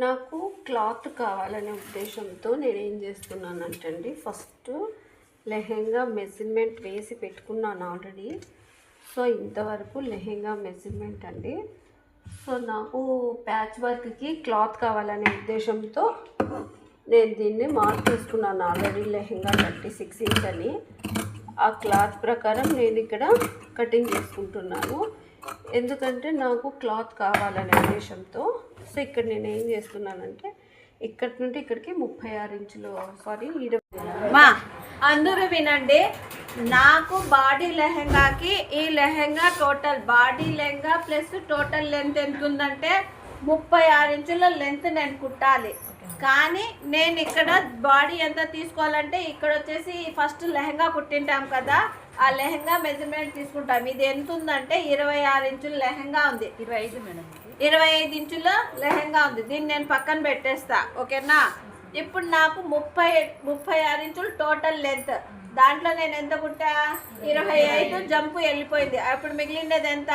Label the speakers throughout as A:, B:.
A: నాకు క్లాత్ కావాలనే ఉద్దేశంతో నేనేం చేస్తున్నానంటండి, ఫస్ట్ లెహెంగా మెజర్మెంట్ వేసి పెట్టుకున్నాను ఆల్రెడీ. సో ఇంతవరకు లెహెంగా మెజర్మెంట్ అండి. సో నాకు ప్యాచ్ వర్క్కి క్లాత్ కావాలనే ఉద్దేశంతో నేను దీన్ని మార్క్ చేసుకున్నాను ఆల్రెడీ. లెహెంగా 36 ఇంచ్ అని ఆ క్లాత్ ప్రకారం నేను ఇక్కడ కటింగ్ చేసుకుంటున్నాను. ఎందుకంటే నాకు క్లాత్ కావాలనే ఉద్దేశంతో. సో ఇక్కడ నేను ఏం చేస్తున్నానంటే ఇక్కడి నుండి ఇక్కడికి 36 ఇంచులు సారీ 20
B: మా అందరూ వినండి. నాకు బాడీ లెహెంగాకి ఈ lehenga total body lehenga plus total length ఎంత ఉందంటే 36 ఇంచుల లెంత్ నేను కుట్టాలి. కానీ నేను ఇక్కడ బాడీ ఎంత తీసుకోవాలంటే ఇక్కడ వచ్చేసి ఫస్ట్ లెహెంగా కుట్టింటాం కదా, ఆ లెహెంగా మెజర్మెంట్ తీసుకుంటాం. ఇది ఎంత ఉందంటే 26 ఇంచుల లెహెంగా ఉంది.
C: 25 మేడం,
B: 25 ఇంచుల లెహెంగా ఉంది. దీన్ని నేను పక్కన పెట్టేస్తా, ఓకేనా. ఇప్పుడు నాకు 36 ఇంచులు టోటల్ లెంత్. దాంట్లో నేను ఎంత కుట్టా 25 జంపు వెళ్ళిపోయింది. అప్పుడు మిగిలినది ఎంత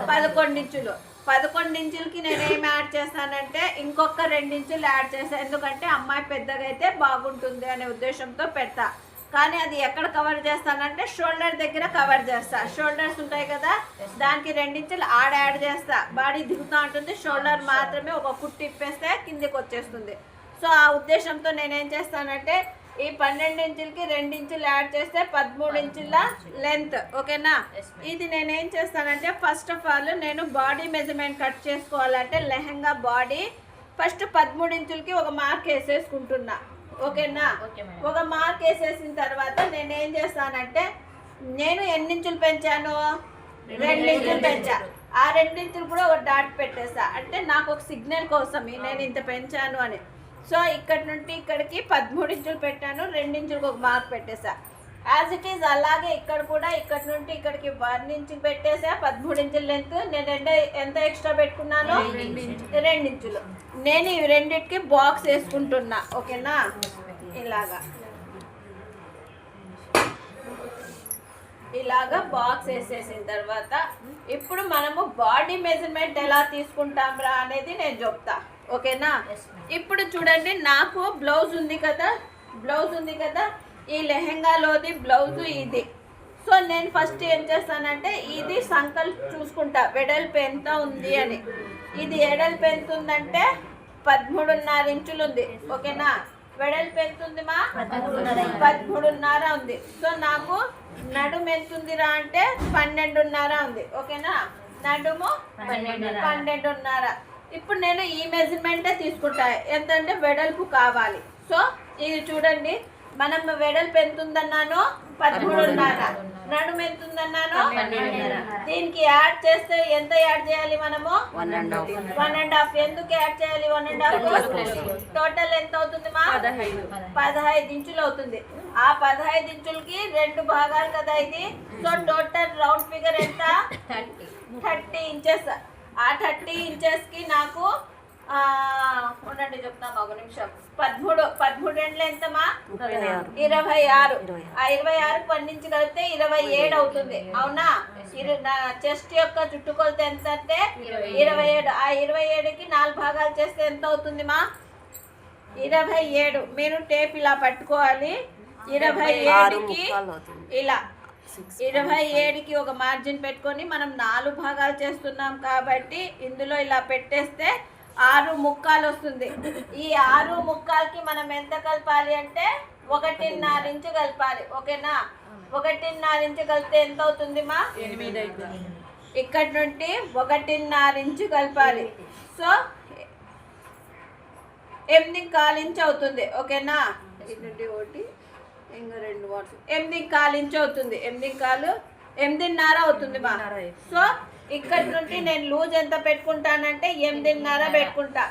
B: 11 ఇంచులు. 11 ఇంచులకి నేను ఏం యాడ్ చేస్తానంటే ఇంకొక 2 ఇంచులు యాడ్ చేస్తాను. ఎందుకంటే అమ్మాయి పెద్దగా అయితే బాగుంటుంది అనే ఉద్దేశంతో పెడతా. కానీ అది ఎక్కడ కవర్ చేస్తానంటే షోల్డర్ దగ్గర కవర్ చేస్తా. షోల్డర్స్ ఉంటాయి కదా, దానికి 2 ఇంచులు యాడ్ చేస్తా. బాడీ దిగుతూ ఉంటుంది, షోల్డర్ మాత్రమే ఒక కుట్టు ఇప్పేస్తే కిందికి వచ్చేస్తుంది. సో ఆ ఉద్దేశంతో నేనేం చేస్తానంటే ఈ 12 ఇంచులకి 2 ఇంచులు యాడ్ చేస్తే 13 ఇంచుల లెంత్, ఓకేనా. ఇది నేనేం చేస్తానంటే ఫస్ట్ ఆఫ్ ఆల్ నేను బాడీ మెజర్మెంట్ కట్ చేసుకోవాలంటే లెహెంగా బాడీ ఫస్ట్ 13 ఇంచులకి ఒక మార్క్ వేసేసుకుంటున్నా, ఓకేనా. ఒక మార్క్ వేసేసిన తర్వాత నేనేం చేస్తానంటే నేను ఎన్ని ఇంచులు పెంచాను 2 ఇంచులు పెంచా. ఆ 2 ఇంచులు కూడా ఒక డాట్ పెట్టేసా. అంటే నాకు ఒక సిగ్నల్ కోసం నేను ఇంత పెంచాను అని. సో ఇక్కడ నుండి ఇక్కడికి 13 ఇంచులు పెట్టాను, 2 ఇంచులకు ఒక మార్క్ పెట్టేసా. యాజ్ ఇట్ ఈజ్ అలాగే ఇక్కడ కూడా ఇక్కడ నుండి ఇక్కడికి 1 ఇంచు పెట్టేసా. 13 ఇంచుల లెంత్ నేను ఎంత ఎక్స్ట్రా పెట్టుకున్నాను 2 ఇంచులు. నేను ఇవి రెండింటికి బాక్స్ వేసుకుంటున్నా, ఓకేనా. ఇలాగా బాక్స్ వేసేసిన తర్వాత ఇప్పుడు మనము బాడీ మెజర్మెంట్ ఎలా తీసుకుంటాం రా అనేది నేను చెప్తా, ఓకేనా. ఇప్పుడు చూడండి, నాకు బ్లౌజ్ ఉంది కదా, ఈ లెహెంగాలోది బ్లౌజు ఇది. సో నేను ఫస్ట్ ఏం చేస్తానంటే ఇది సంకల్ చూసుకుంటా వెడల్పు ఎంత ఉంది అని. ఇది ఎడల్పు ఎంత ఉందంటే 13.5 ఇంచులు ఉంది, ఓకేనా. వెడల్పు ఎంత ఉంది మా 13.5 ఉంది. సో నాకు నడుము ఎంత ఉందిరా అంటే 12.5 ఉంది, ఓకేనా. నడుము 12.5. ఇప్పుడు నేను ఈ మెజర్మెంటే తీసుకుంటా. ఎంతంటే వెడల్పు కావాలి. సో ఇది చూడండి, మనం వెడల్పు ఎంత ఉందన్నాను 13.5, నడుము ఎంత ఉందన్నాను 12.5. దీనికి యాడ్ చేస్తే ఎంత యాడ్ చేయాలి మనము 1.5. ఎందుకు యాడ్ చేయాలి 1.5? టోటల్ ఎంత అవుతుంది మా 15 ఇంచులు అవుతుంది. ఆ 15 ఇంచులకి 2 భాగాలు కదా ఇది. సో టోటల్ రౌండ్ ఫిగర్ ఎంత 30 ఇంచెస్. ఆ 30 ఇంచెస్కి నాకు ఉండండి చెప్తాను ఒక నిమిషం. 13 ఎండ్లు ఎంతమా 26. ఆ 26 పండించి కలిపితే 27 అవుతుంది, అవునా. చెస్ట్ యొక్క చుట్టుకొలత ఎంత అంటే 27. ఆ 27కి 4 భాగాలు చేస్తే ఎంత అవుతుంది మా 27. మీరు టేప్ ఇలా పట్టుకోవాలి. 27కి ఇలా 27కి ఒక మార్జిన్ పెట్టుకొని మనం 4 భాగాలు చేస్తున్నాం కాబట్టి ఇందులో ఇలా పెట్టేస్తే 6 ముక్కాలు వస్తుంది. ఈ 6 ముక్కాలకి మనం ఎంత కలపాలి అంటే 1.5 ఇంచు కలపాలి, ఓకేనా. 1.5 ఇంచు కలిపితే ఎంత అవుతుంది మా 8. ఇక్కడ నుండి 1.5 ఇంచు కలపాలి. సో 8.25 ఇంచు అవుతుంది, ఓకేనా. ఇటు నుండి 1 ఇంకా 2 వాట్స్ 8.25 ఇంచు అవుతుంది. 8.5 అవుతుంది మా. సో ఇక్కడ నుండి నేను లూజ్ ఎంత పెట్టుకుంటానంటే 8.5 పెట్టుకుంటా.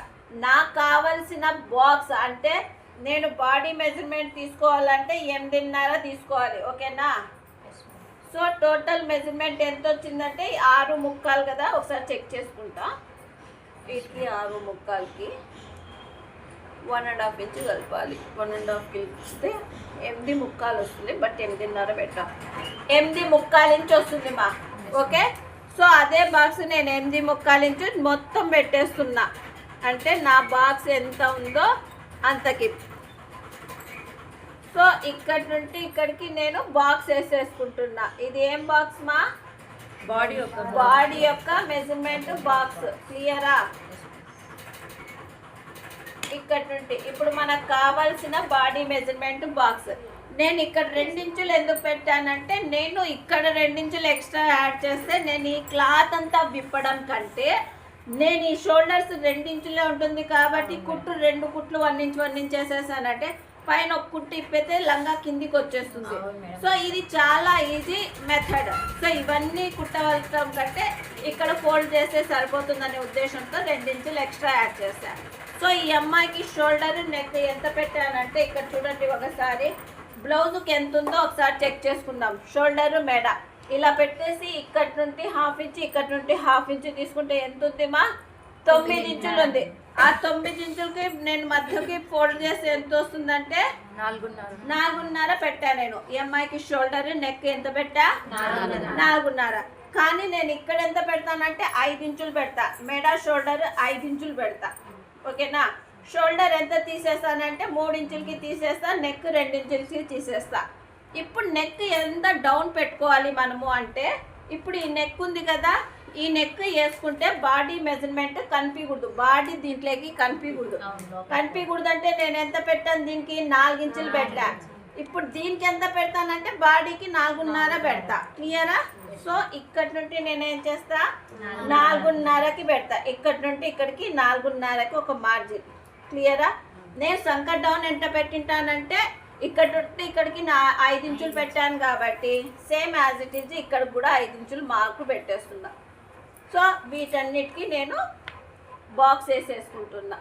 B: నాకు కావలసిన బాక్స్ అంటే నేను బాడీ మెజర్మెంట్ తీసుకోవాలంటే 8.5 తీసుకోవాలి, ఓకేనా. సో టోటల్ మెజర్మెంట్ ఎంత వచ్చిందంటే 6 ముక్కాలు కదా, ఒకసారి చెక్ చేసుకుంటా. వీటికి 6 ముక్కాలకి 1.5 ఇంచు కలపాలి. 1.5 కలిపిస్తే 8 ముక్కాలు వస్తుంది. బట్ 8.5 పెట్టాం. 8 ముక్కాలు ఇంచు వస్తుంది మా, ఓకే. సో అదే బాక్స్ నేను 8 ముక్కాలు ఇంచు మొత్తం పెట్టేస్తున్నా. అంటే నా బాక్స్ ఎంత ఉందో అంతకి. సో ఇక్కడి నుండి ఇక్కడికి నేను బాక్స్ వేసేసుకుంటున్నా. ఇది ఏం బాక్స్ మా? బాడీ యొక్క మెజర్మెంట్ బాక్స్. క్లియరా? ఇక్కడ నుండి ఇప్పుడు మనకు కావాల్సిన బాడీ మెజర్మెంట్ బాక్స్. నేను ఇక్కడ 2 ఇంచులు ఎందుకు పెట్టానంటే, నేను ఇక్కడ 2 ఇంచులు ఎక్స్ట్రా యాడ్ చేస్తే నేను ఈ క్లాత్ అంతా విప్పడం కంటే నేను ఈ షోల్డర్స్ 2 ఇంచులే ఉంటుంది కాబట్టి కుట్టు 2 కుట్లు 1 ఇంచ్ 1 ఇంచ్ వేసేసానంటే పైన ఒక కుట్టు ఇప్పితే లంగా కిందికి వచ్చేస్తుంది. సో ఇది చాలా ఈజీ మెథడ్. సో ఇవన్నీ కుట్టవలసిన కంటే ఇక్కడ ఫోల్డ్ చేస్తే సరిపోతుందనే ఉద్దేశంతో 2 ఇంచులు ఎక్స్ట్రా యాడ్ చేశాను. సో ఈ అమ్మాయికి షోల్డర్ నెక్ ఎంత పెట్టానంటే ఇక్కడ చూడండి ఒకసారి. బ్లౌజ్కి ఎంత ఉందో ఒకసారి చెక్ చేసుకుందాం. షోల్డర్ మెడ ఇలా పెట్టేసి ఇక్కడి నుండి 1/2 ఇంచ్ ఇక్కడి నుండి 1/2 ఇంచ్ తీసుకుంటే ఎంత ఉంది మా? 9 ఇంచులు ఉంది. ఆ 9 ఇంచులకి నేను మధ్యకి ఫోల్డ్ చేసి ఎంత వస్తుందంటే 4.5 పెట్టా. నేను ఈ అమ్మాయికి షోల్డర్ నెక్ ఎంత పెట్టా? 4.5. కానీ నేను ఇక్కడ ఎంత పెడతానంటే 5 ఇంచులు పెడతా. మెడ షోల్డర్ 5 ఇంచులు పెడతా. ఓకేనా? షోల్డర్ ఎంత తీసేస్తానంటే 3 ఇంచులకి తీసేస్తా, నెక్ 2 ఇంచులకి తీసేస్తా. ఇప్పుడు నెక్ ఎంత డౌన్ పెట్టుకోవాలి మనము అంటే, ఇప్పుడు ఈ నెక్ ఉంది కదా, ఈ నెక్ వేసుకుంటే బాడీ మెజర్మెంట్ కనిపించకూడదు. బాడీ దీంట్లోకి కనిపించకూడదు అంటే నేను ఎంత పెట్టాను? దీనికి 4 ఇంచులు పెట్టా. ఇప్పుడు దీనికి ఎంత పెడతానంటే బాడీకి 4.5 పెడతా. క్లియరా? సో ఇక్కడి నుండి నేనేం చేస్తా? 4.5కి పెడతా. ఇక్కడి నుండి ఇక్కడికి 4.5కి ఒక మార్జిన్. క్లియరా? నేను సంకట్ డౌన్ ఎంత పెట్టింటానంటే ఇక్కడ నుండి ఇక్కడికి 5 ఇంచులు పెట్టాను కాబట్టి సేమ్ యాజ్ ఇట్ ఈజ్ ఇక్కడ కూడా 5 ఇంచులు మార్కు పెట్టేస్తున్నా. సో వీటన్నిటికీ నేను బాక్స్ వేసేసుకుంటున్నా.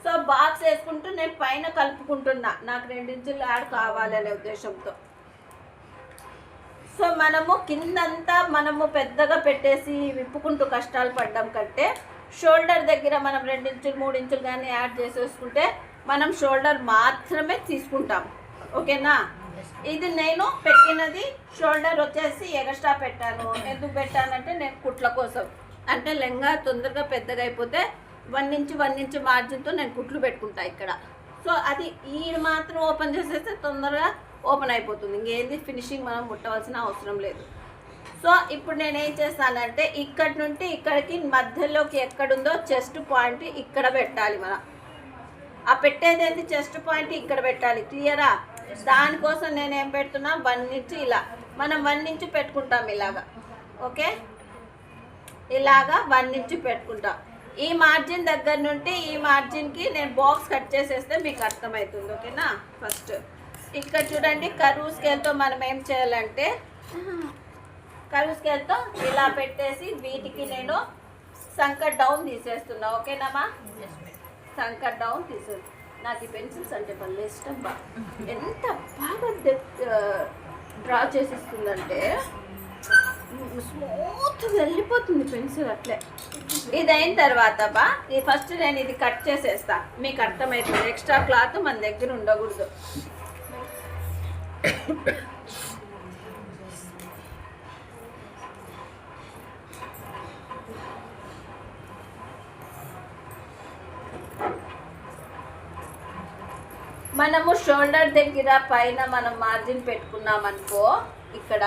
B: సో బాక్స్ వేసుకుంటూ నేను పైన కలుపుకుంటున్నా, నాకు 2 ఇంచులు యాడ్ కావాలనే ఉద్దేశంతో. సో మనము కిందంతా మనము పెద్దగా పెట్టేసి విప్పుకుంటూ కష్టాలు పడ్డం కంటే షోల్డర్ దగ్గర మనం 2 ఇంచులు 3 ఇంచులు కానీ యాడ్ చేసేసుకుంటే మనం షోల్డర్ మాత్రమే తీసుకుంటాం. ఓకేనా? ఇది నేను పెట్టినది షోల్డర్ వచ్చేసి ఎక్స్ట్రా పెట్టాను. ఎందుకు పెట్టానంటే నేను కుట్ల కోసం. అంటే లెంగా తొందరగా పెద్దగా అయిపోతే 1 ఇంచ్ మార్జిన్తో నేను కుట్లు పెట్టుకుంటా ఇక్కడ. సో అది ఈ మాత్రం ఓపెన్ చేసేస్తే తొందరగా ఓపెన్ అయిపోతుంది. ఇంకేంది ఫినిషింగ్ మనం ముట్టవలసిన అవసరం లేదు. సో ఇప్పుడు నేను ఏం చేస్తానంటే ఇక్కడి నుండి ఇక్కడికి మధ్యలోకి ఎక్కడుందో చెస్ట్ పాయింట్ ఇక్కడ పెట్టాలి. మనం ఆ పెట్టేది ఏంటి? చెస్ట్ పాయింట్ ఇక్కడ పెట్టాలి. క్లియరా? దానికోసం నేను ఏం పెడుతున్నా? 1 ఇంచ్ ఇలా మనం 1 ఇంచ్ పెట్టుకుంటాం ఇలాగా. ఓకే, ఇలాగా 1 ఇంచ్ పెట్టుకుంటాం. ఈ మార్జిన్ దగ్గర నుండి ఈ మార్జిన్కి నేను బాక్స్ కట్ చేసేస్తే మీకు అర్థమవుతుంది. ఓకేనా? ఫస్ట్ ఇక్కడ చూడండి, కర్వ్ స్కేల్తో మనం ఏం చేయాలంటే కర్వ్ స్కేల్తో ఇలా పెట్టేసి వీటికి నేను సంకట్ డౌన్ తీసేస్తున్నా. ఓకేనామా? సంకట్ డౌన్ తీసేది. నాకు ఈ పెన్సిల్స్ అంటే భలే ఇష్టం. ఎంత బాగా డ్రా చేసిస్తుందంటే స్మూత్గా వెళ్ళిపోతుంది పెన్సిల్ అట్లే. ఇది అయిన తర్వాత ఈ ఫస్ట్ నేను ఇది కట్ చేసేస్తా, మీకు అర్థమవుతుంది. ఎక్స్ట్రా క్లాత్ మన దగ్గర ఉండకూడదు. మనము షోల్డర్ దగ్గర పైన మనం మార్జిన్ పెట్టుకున్నాం అనుకో, ఇక్కడ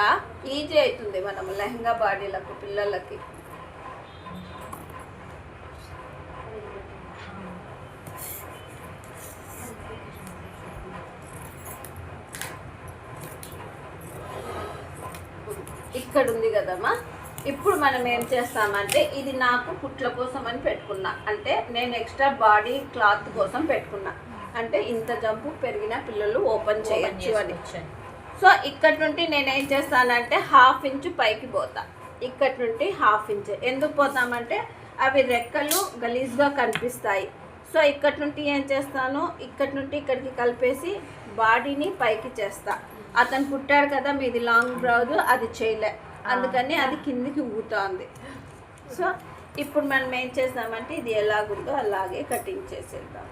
B: ఈజీ అవుతుంది మనము లెహంగా బాడీలకు పిల్లలకి. ఇక్కడ ఉంది కదమ్మా. ఇప్పుడు మనం ఏం చేస్తామంటే ఇది నాకు కుట్ల కోసం అని పెట్టుకున్నా, అంటే నేను ఎక్స్ట్రా బాడీ క్లాత్ కోసం పెట్టుకున్నా, అంటే ఇంత జంపు పెరిగిన పిల్లలు ఓపెన్ చేయొచ్చు అని. సో ఇక్కడ నుండి నేను ఏం చేస్తానంటే 1/2 ఇంచ్ పైకి పోతా. ఇక్కడ నుండి 1/2 ఇంచ్ ఎందుకు పోతామంటే అవి రెక్కలు గలీజ్గా కనిపిస్తాయి. సో ఇక్కడ నుండి ఏం చేస్తాను, ఇక్కడ నుండి ఇక్కడికి కలిపేసి బాడీని పైకి చేస్తా. అతను కుట్టాడు కదా మీది లాంగ్ బ్లౌజ్, అది చేయలే, అందుకని అది కిందికి ఊగుతుంది. సో ఇప్పుడు మనం ఏం చేస్తామంటే ఇది ఎలాగుందో అలాగే కటింగ్ చేసేద్దాం.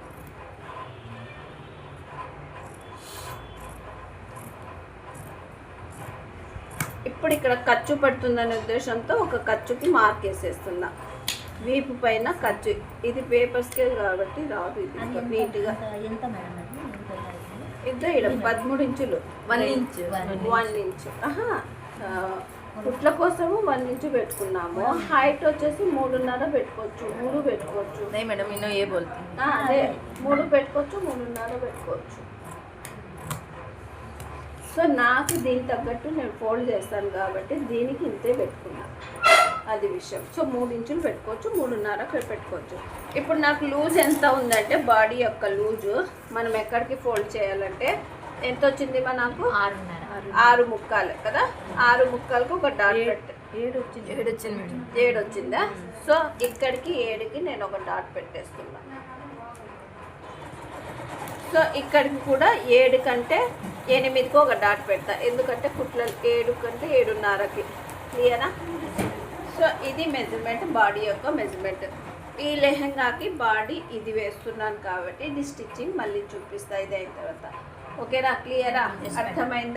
B: ఇప్పుడు ఇక్కడ ఖర్చు పడుతుందనే ఉద్దేశంతో ఒక ఖర్చుకి మార్క్ వేసేస్తున్నా. వీపు పైన ఖర్చు. ఇది పేపర్ స్కేల్ కాబట్టి రాదు ఇది నీట్గా.
C: ఎంత మేడం అది?
B: ఇద్దో ఇక్కడ 13 ఇంచులు
C: 1 ఇంచ్
B: 1 ఇంచు. కుట్ల కోసము 1 ఇంచు పెట్టుకున్నాము. హైట్ వచ్చేసి 3.5 పెట్టుకోవచ్చు, 3 పెట్టుకోవచ్చు.
C: नहीं मैडम इन्हों ये बोलती
B: అదే 3 పెట్టుకోవచ్చు, 3.5 పెట్టుకోవచ్చు. సో నాకు దీనికి తగ్గట్టు నేను ఫోల్డ్ చేస్తాను కాబట్టి దీనికి ఇంతే పెట్టుకున్నాను, అది విషయం. సో 3 ఇంచులు పెట్టుకోవచ్చు, 3.5 పెట్టుకోవచ్చు. ఇప్పుడు నాకు లూజ్ ఎంత ఉందంటే బాడీ యొక్క లూజు మనం ఎక్కడికి ఫోల్డ్ చేయాలంటే ఎంత వచ్చింది మనకు 6 ముక్కాలు కదా. 6 ముక్కాలకు ఒక డాట్ పెట్టు.
C: 7 వచ్చింది 7 వచ్చింది మేడం.
B: 7 వచ్చిందా? సో ఇక్కడికి 7కి నేను ఒక డాట్ పెట్టేస్తున్నా. సో ఇక్కడికి కూడా 7 కంటే 8కి ఒక డాట్ పెడతా, ఎందుకంటే కుట్ల 7 కంటే 7.5కి. క్లియరా? సో ఇది మెజర్మెంట్, బాడీ యొక్క మెజర్మెంట్. ఈ లెహంగాకి బాడీ ఇది వేస్తున్నాను కాబట్టి ఇది స్టిచ్చింగ్ మళ్ళీ చూపిస్తా ఇది అయిన తర్వాత. ఓకేనా? క్లియరా? అర్థమైందా?